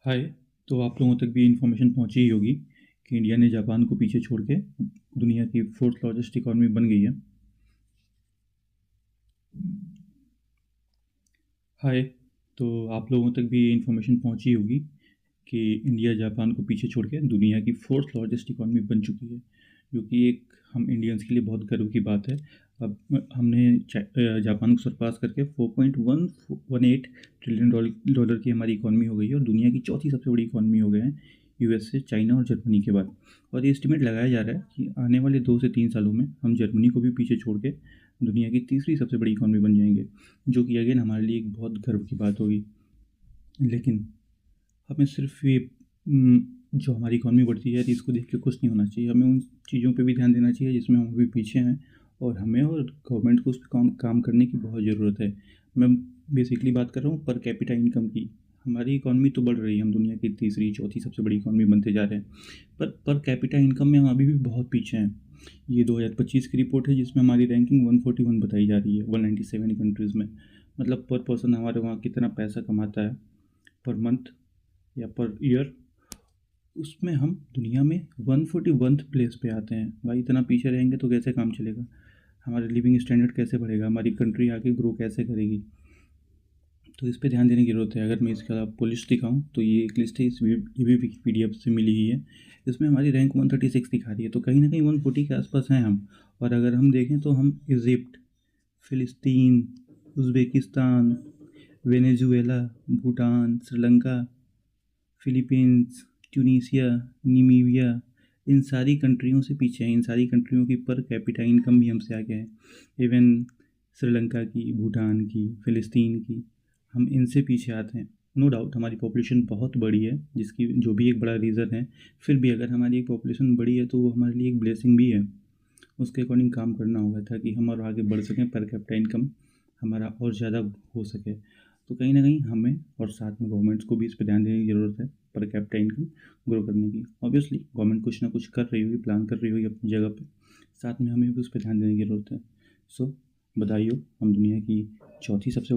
हाय। तो आप लोगों तक भी इन्फॉर्मेशन पहुंची ही होगी कि इंडिया ने जापान को पीछे छोड़ के दुनिया की फोर्थ लार्जेस्ट इकॉनमी बन गई है। हाय। तो आप लोगों तक भी ये इन्फॉर्मेशन पहुंची होगी कि इंडिया जापान को पीछे छोड़ के दुनिया की फोर्थ लार्जेस्ट इकॉनमी बन चुकी है, जो कि एक हम इंडियंस के लिए बहुत गर्व की बात है। अब हमने जापान को सरपास करके 4.118 ट्रिलियन डॉलर की हमारी इकॉनमी हो गई है और दुनिया की चौथी सबसे बड़ी इकॉनमी हो गए हैं, यूएस से, चाइना और जर्मनी के बाद। और ये एस्टिमेट लगाया जा रहा है कि आने वाले 2 से 3 सालों में हम जर्मनी को भी पीछे छोड़ के दुनिया की तीसरी सबसे बड़ी इकॉनमी बन जाएंगे, जो कि अगेन हमारे लिए एक बहुत गर्व की बात होगी। लेकिन हमें सिर्फ ये जो हमारी इकॉनमी बढ़ती है इसको देख के खुश नहीं होना चाहिए, हमें उन चीज़ों पे भी ध्यान देना चाहिए जिसमें हम अभी पीछे हैं और हमें और गवर्नमेंट को उस पर काम करने की बहुत ज़रूरत है। मैं बेसिकली बात कर रहा हूँ पर कैपिटा इनकम की। हमारी इकॉनमी तो बढ़ रही है, हम दुनिया की तीसरी चौथी सबसे बड़ी इकॉनमी बनते जा रहे हैं, पर कैपिटा इनकम में हम अभी भी बहुत पीछे हैं। ये 2025 की रिपोर्ट है जिसमें हमारी रैंकिंग 141 बताई जा रही है 197 कंट्रीज़ में। मतलब पर पर्सन हमारे वहाँ कितना पैसा कमाता है पर मंथ या पर ईयर, उसमें हम दुनिया में 141th प्लेस पे आते हैं। भाई इतना पीछे रहेंगे तो कैसे काम चलेगा, हमारा लिविंग स्टैंडर्ड कैसे बढ़ेगा, हमारी कंट्री आगे ग्रो कैसे करेगी। तो इस पे ध्यान देने की ज़रूरत है। अगर मैं इसके अलावा लिस्ट दिखाऊँ तो ये एक लिस्ट है, ये भी विकीपीडिया से मिली ही है। इसमें हमारी रैंक 136 दिखा रही है, तो कहीं ना कहीं 140 के आसपास हैं हम। और अगर हम देखें तो हम इजिप्ट, फ़िलिस्तीन, Uzbekistan, Venezuela, Bhutan, Sri Lanka, Philippines, Tunisia, Namibia, इन सारी कंट्रियों से पीछे हैं। इन सारी कंट्रियों की पर कैपिटा इनकम भी हमसे आगे है। इवन श्रीलंका की, भूटान की, फ़िलिस्तीन की, हम इनसे पीछे आते हैं। नो डाउट हमारी पॉपुलेशन बहुत बड़ी है, जिसकी जो भी एक बड़ा रीज़न है। फिर भी अगर हमारी पॉपुलेशन बड़ी है तो वो हमारे लिए एक ब्लेसिंग भी है। उसके अकॉर्डिंग काम करना होगा ताकि हम और आगे बढ़ सकें, पर कैपिटा इनकम हमारा और ज़्यादा हो सके। तो कहीं ना कहीं हमें और साथ में गवर्नमेंट्स को भी इस पर ध्यान देने की ज़रूरत है, पर कैपिटा इनकम ग्रो करने की। ऑब्वियसली गवर्नमेंट कुछ ना कुछ कर रही होगी, प्लान कर रही होगी अपनी जगह पे, साथ में हमें भी उस पर ध्यान देने की ज़रूरत है। सो बधाई हो, हम दुनिया की चौथी सबसे